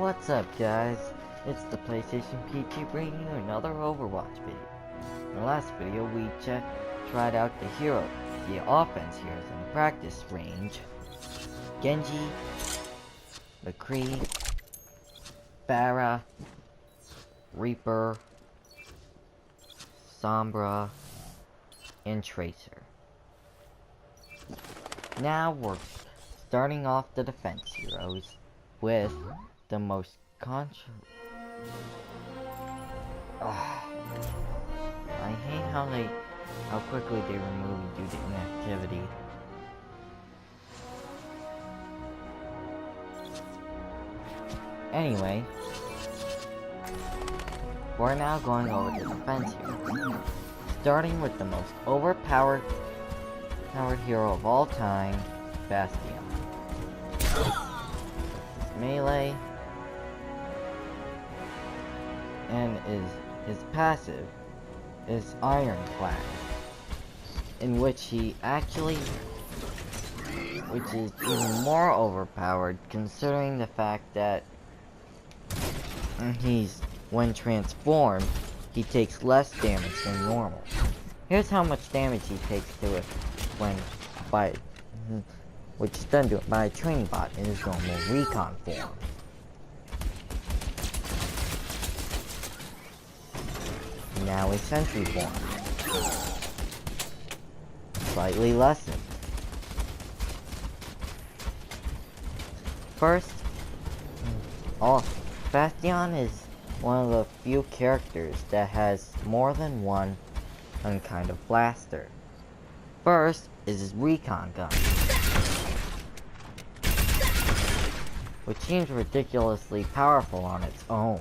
What's up, guys? It's the PlayStation PT bringing you another Overwatch video. In the last video, we tried out the offense heroes in the practice range. Genji, McCree, Pharah, Reaper, Sombra, and Tracer. Now we're starting off the defense heroes with the most I hate how quickly they remove you due to inactivity. Anyway, we're now going over the defense heroes, starting with the most overpowered hero of all time, Bastion. Melee, and his passive is Ironclad, in which is even more overpowered considering the fact that when transformed, he takes less damage than normal. Here's how much damage he takes to it which is done to it by a training bot in his normal recon form. Now a sentry form. Slightly lessened. First, Bastion is one of the few characters that has more than one kind of blaster. First is his recon gun, which seems ridiculously powerful on its own.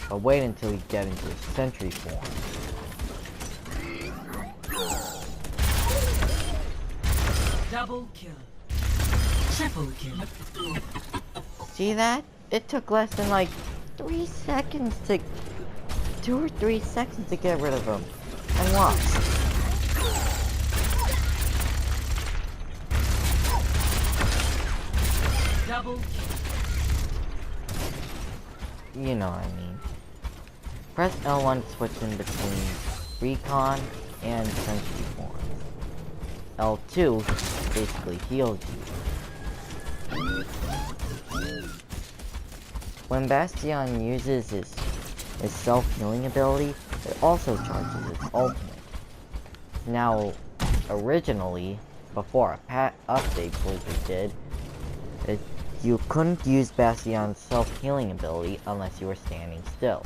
But wait until you get into his sentry form. Double kill. Triple kill. See that? It took less than like 2 or 3 seconds to get rid of him. And watch. Double kill. You know what I mean. Press L1 to switch in between recon and sentry form. L2 basically heals you. When Bastion uses his self-healing ability, it also charges its ultimate. Now, originally, before a update Blizzard did, you couldn't use Bastion's self-healing ability unless you were standing still.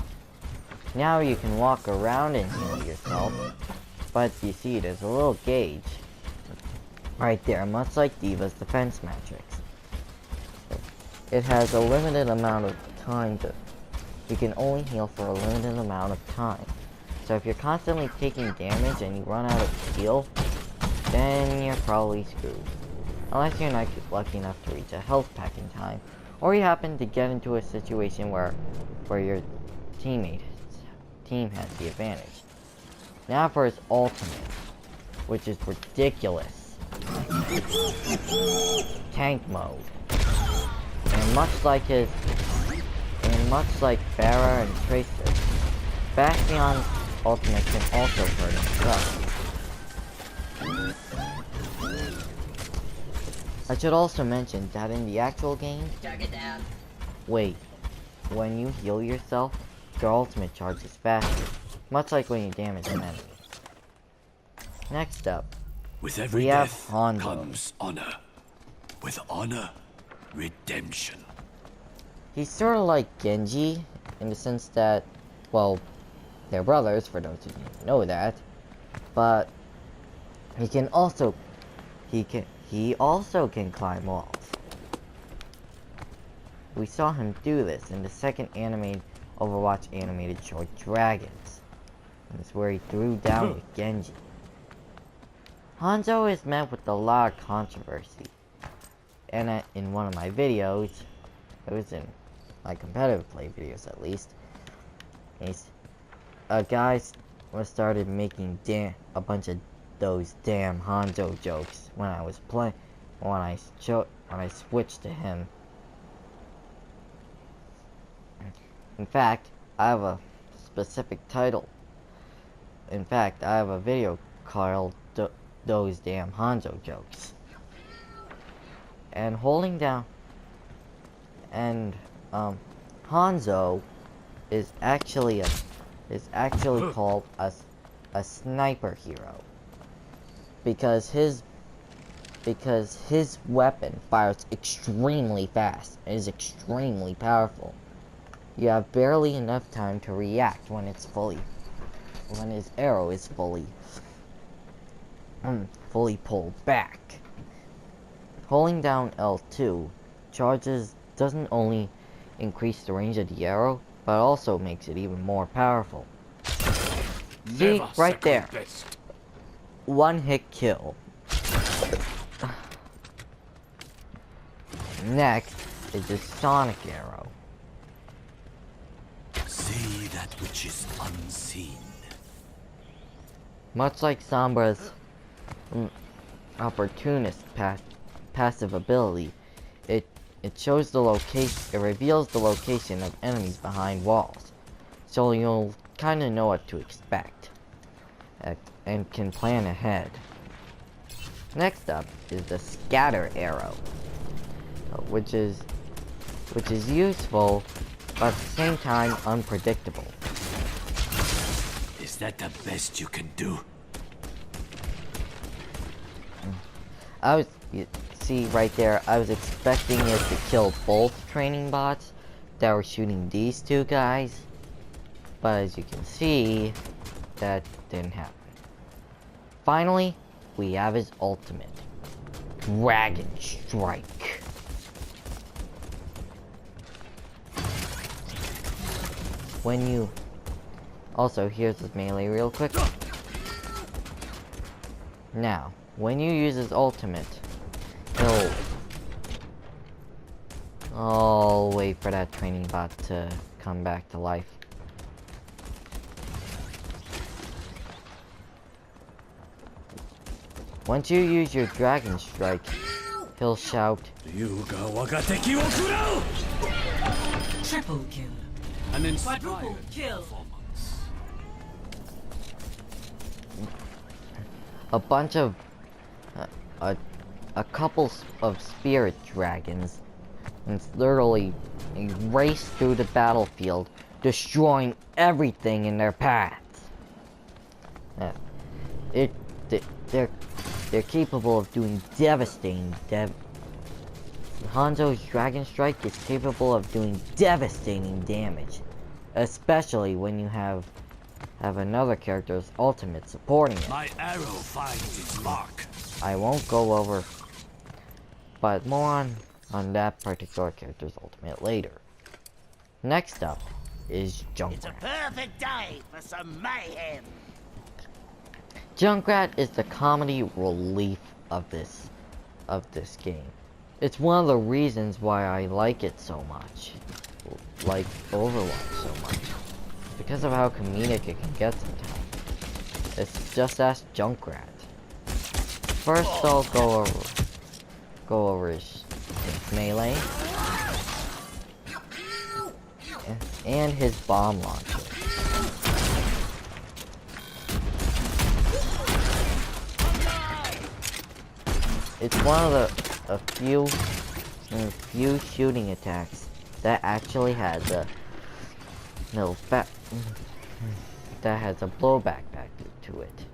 Now you can walk around and heal yourself, but you see there's a little gauge right there, much like D.Va's defense matrix. It has a limited amount of time you can only heal for a limited amount of time. So if you're constantly taking damage and you run out of heal, then you're probably screwed. Unless you're not lucky enough to reach a health pack in time, or you happen to get into a situation where your team has the advantage. Now for his ultimate, which is ridiculous. Tank mode. And much like Pharah and Tracer, Bastion's ultimate can also hurt himself. I should also mention that in the actual game, when you heal yourself, your ultimate charges faster, much like when you damage an enemy. Next up, with every we have death Hanzo. Comes honor. With honor, redemption. He's sort of like Genji, in the sense that, well, they're brothers, for those who didn't know that, but he also can climb walls. We saw him do this in the second Overwatch animated short Dragons. That's where he threw down with Genji. Hanzo is met with a lot of controversy. And in one of my videos, it was in my competitive play videos at least, guys started making a bunch of those damn Hanzo jokes when I was playing, when I switched to him. In fact, I have a specific title. In fact, I have a video called Those Damn Hanzo Jokes. And holding down, and Hanzo is actually called a sniper hero because his weapon fires extremely fast and is extremely powerful. You have barely enough time to react when his arrow is fully pulled back. Holding down L2 charges doesn't only increase the range of the arrow, but also makes it even more powerful. See, right there. One hit kill. Next is the sonic arrow. See that which is unseen. Much like Sombra's opportunist passive ability, it reveals the location of enemies behind walls, so you'll kind of know what to expect and can plan ahead. Next up is the scatter arrow, which is useful but at the same time unpredictable. Is that the best you can do? You see right there, I was expecting it to kill both training bots that were shooting these two guys, but as you can see, that didn't happen. Finally, we have his ultimate, Dragon Strike. Also, here's his melee real quick. Now, when you use his ultimate, I'll wait for that training bot to come back to life. Once you use your Dragon Strike, he'll shout, Triple kill. An Quadruple inspired kill. performance. a couple of spirit dragons and literally race through the battlefield, destroying everything in their paths. They're capable of doing devastating. Hanzo's Dragon Strike is capable of doing devastating damage, especially when you have another character's ultimate supporting it. My arrow finds its mark. I won't go over, but more on that particular character's ultimate later. Next up is Junkrat. It's a perfect day for some mayhem. Junkrat is the comedy relief of this game. It's one of the reasons why I like it so much, like Overwatch so much, because of how comedic it can get sometimes. It's just ask Junkrat. First, I'll go over his melee and his bomb launcher. It's one of the few shooting attacks that actually has a blowback back to it.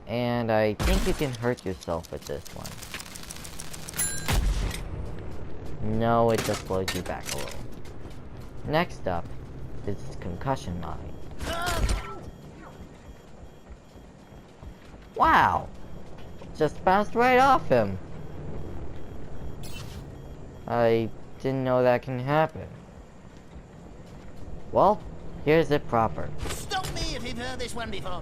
And I think you can hurt yourself with this one. No, it just blows you back a little. Next up is Concussion Mine. Wow! Just bounced right off him. I didn't know that can happen. Well, here's it proper. Stop me if you've heard this one before.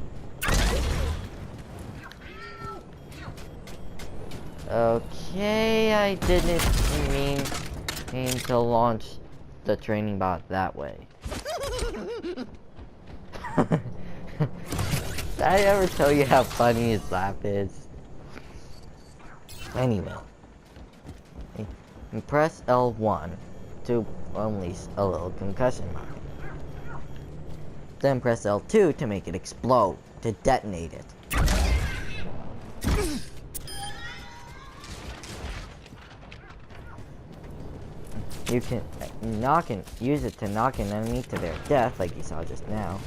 Okay, I didn't mean to launch the training bot that way. I ever tell you how funny his laugh is? Anyway. And press L1 to unleash a little concussion mine. Then press L2 to make it explode, to detonate it. You can use it to knock an enemy to their death, like you saw just now.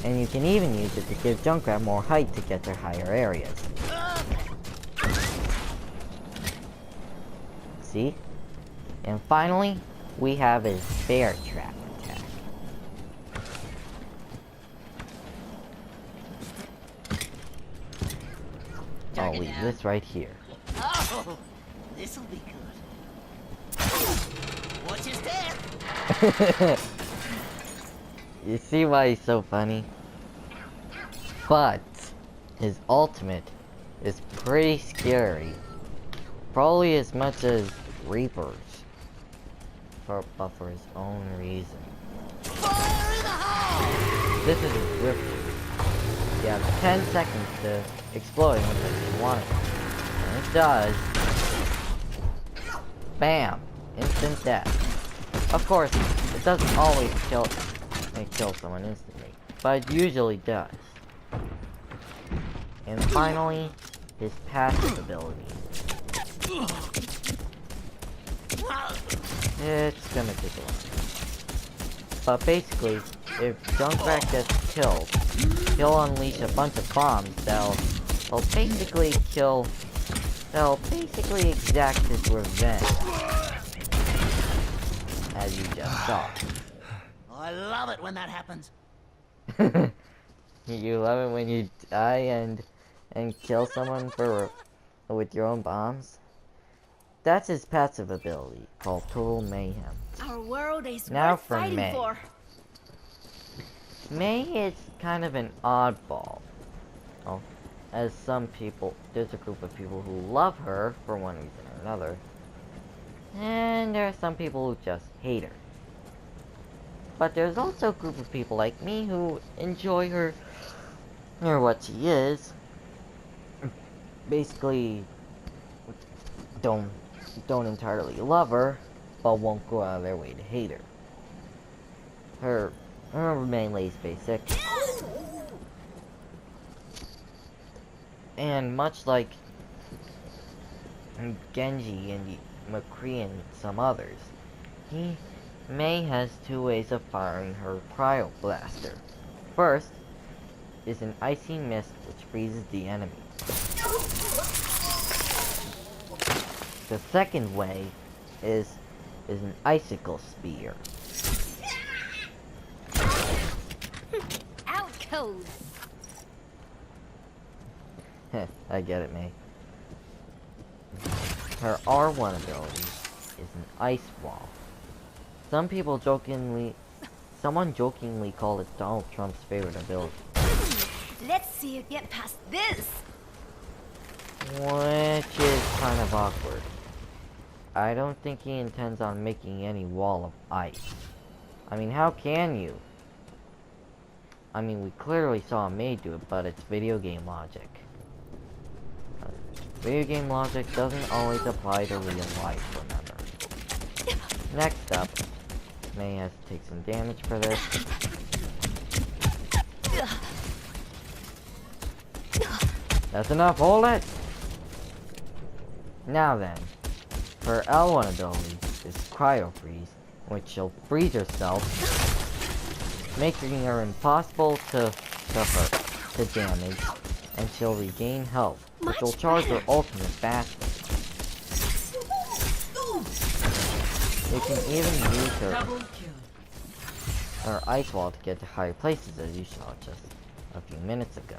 And you can even use it to give Junkrat more height to get to higher areas. See? And finally, we have his bear trap attack. I'll leave this right here. Oh, this'll be good. Watch his step. You see why he's so funny? But his ultimate is pretty scary. Probably as much as Reaper's. But for his own reason. Fire in the hole! This is his grip. You have 10 seconds to explode him if you want it. And it does. Bam! Instant death. Of course, it doesn't always kill someone instantly, but it usually does. And finally, his passive ability. It's gonna take a while. But basically, if Junkrat gets killed, he'll unleash a bunch of bombs that'll basically exact his revenge. As you just saw. I love it when that happens. You love it when you die and kill someone with your own bombs? That's his passive ability, called Total Mayhem. Our world is Now worth for fighting May. for. May is kind of an oddball. Well, as there's a group of people who love her for one reason or another. And there are some people who just hate her. But there's also a group of people like me who enjoy her, or what she is. Basically, don't entirely love her, but won't go out of their way to hate her. Her melee is basic. And much like Genji and McCree and some others, May has two ways of firing her cryo blaster. First is an icy mist which freezes the enemy. The second way is an icicle spear. Out codes. I get it, May. Her R1 ability is an ice wall. Someone jokingly called it Donald Trump's favorite ability. Let's see you get past this. Which is kind of awkward. I don't think he intends on making any wall of ice. I mean, how can you? I mean, we clearly saw May do it, but it's video game logic. Video game logic doesn't always apply to real life, remember. Next up, May has to take some damage for this. That's enough, hold it! Now then, her L1 ability is Cryo Freeze, which she'll freeze herself, making her impossible to hurt, to damage, and she'll regain health, which will charge her ultimate faster. You can even use Double kill. her ice wall to get to higher places, as you saw just a few minutes ago.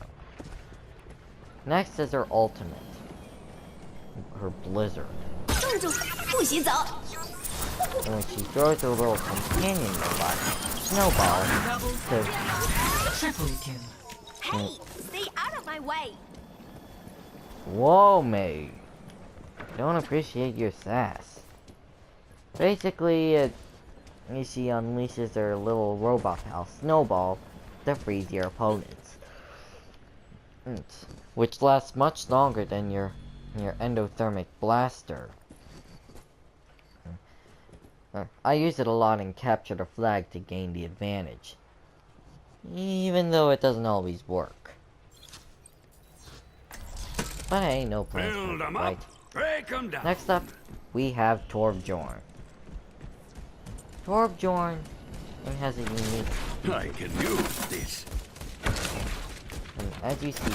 Next is her ultimate, her Blizzard. And when she throws her little companion robot, Snowball, to Triple kill. Hey, stay out of my way. Whoa, May. Don't appreciate your sass. Basically, she unleashes her little robot pal, Snowball, to freeze your opponents. which lasts much longer than your endothermic blaster. I use it a lot in Capture the Flag to gain the advantage, even though it doesn't always work. But hey, no plans Build for it, 'em right? up, break 'em down. Next up, we have Torbjorn. Torbjorn has a unique I can use this. and as you see,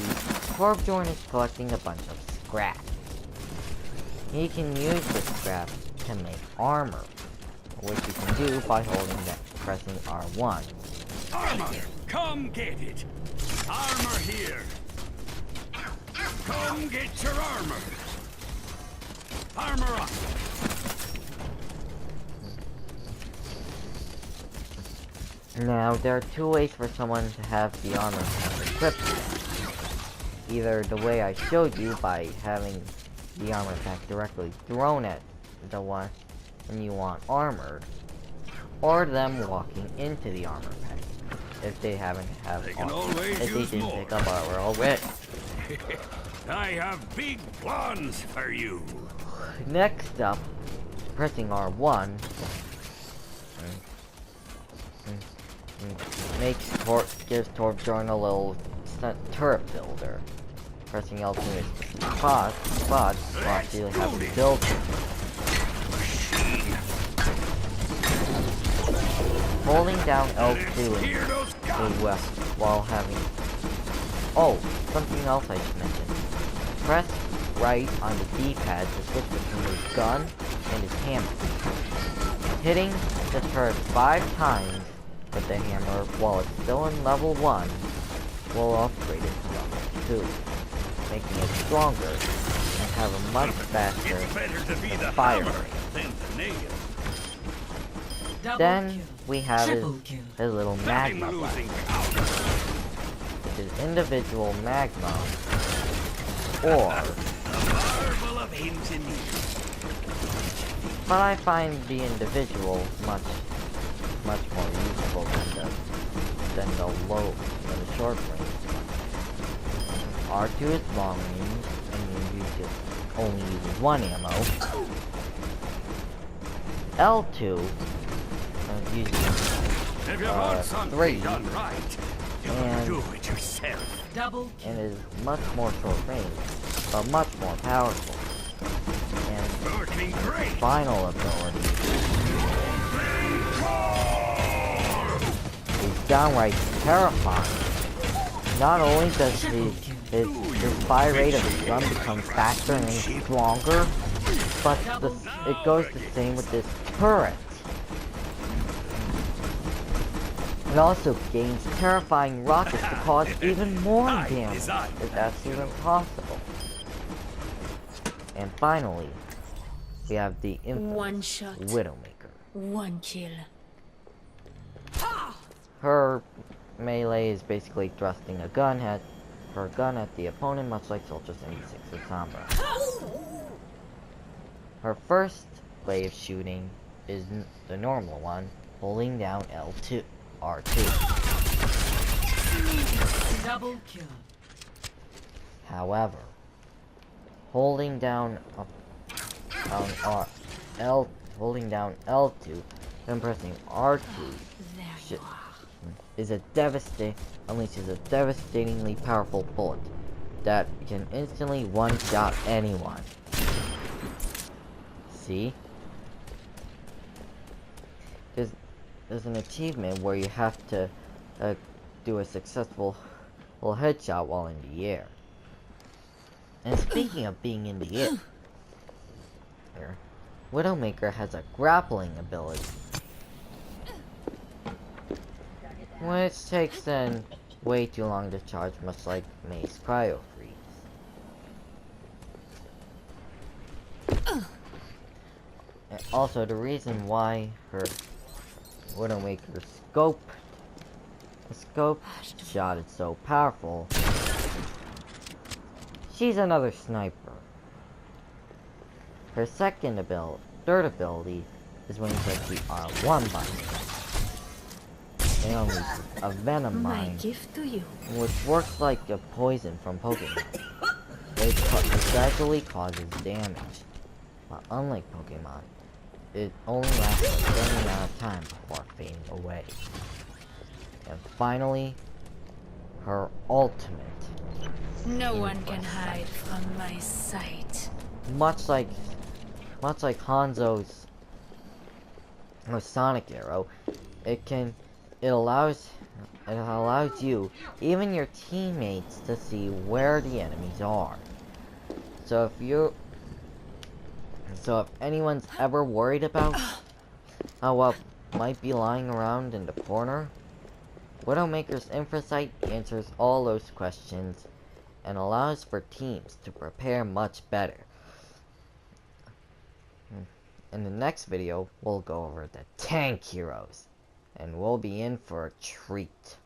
Torbjorn is collecting a bunch of scrap. He can use this scrap to make armor, which you can do by pressing R1. Armor, come get it. Armor here. Come get your armor. Armor up. Now, there are two ways for someone to have the armor equipped. Either the way I showed you by having the armor pack directly thrown at the one and you want armored, or them walking into the armor pack if they haven't have They can armor, always if they use didn't more. pick up armor already. I have big plans for you. Next up, pressing R1 gives Torbjorn a little turret builder. Pressing L2 is spots you have to build it. Holding down L2 Hear those is while having... Oh, something else I should mention. Press right on the D-pad to switch between his gun and his hammer. Hitting the turret 5 times with the hammer while it's still in level 1 will upgrade it to level 2, making it stronger and have a much faster It's better to be the fire hammer rate. than the nail. Double Then kill. we have Triple kill. his little I'm magma losing blast, count. which is individual magma, or, A marvel of engineering. but I find the individual much more useful than the short range one. R2 is long range, and you only uses 1 ammo. L2 uses If you want something 3, done right, you and- do it yourself. Double kill. and is much more short range, but much more powerful. And Working great. final ability is downright terrifying. Not only does his fire rate of his gun become faster and stronger, but it goes the same with this turret. It also gains terrifying rockets to cause even more damage, if that's even possible. And finally, we have the infamous One shot, Widowmaker. one kill. Her melee is basically thrusting her gun at the opponent, much like Soldier 76 or Sombra. Her first way of shooting is the normal one, holding down R2. Double kill. However, holding down L2, then pressing R2 There Shit. you are. unleashes a devastatingly powerful bullet that can instantly one-shot anyone. See? There's an achievement where you have to do a successful headshot while in the air. And speaking of being in the air, Widowmaker has a grappling ability, which takes then way too long to charge, much like May's Cryo Freeze. And also, the reason why her Widowmaker's scope shot is so powerful, she's another sniper. Her third ability is when you press the R1 button. it unleashes a venom My mine, gift to you. which works like a poison from Pokemon. It gradually causes damage, but unlike Pokemon, it only lasts a certain amount of time before fading away. And finally, her ultimate. No one can hide from my sight. Much like Hanzo's Sonic Arrow, it allows you, even your teammates, to see where the enemies are. So if anyone's ever worried about how what might be lying around in the corner, Widowmaker's Infrasight answers all those questions and allows for teams to prepare much better. In the next video, we'll go over the tank heroes, and we'll be in for a treat.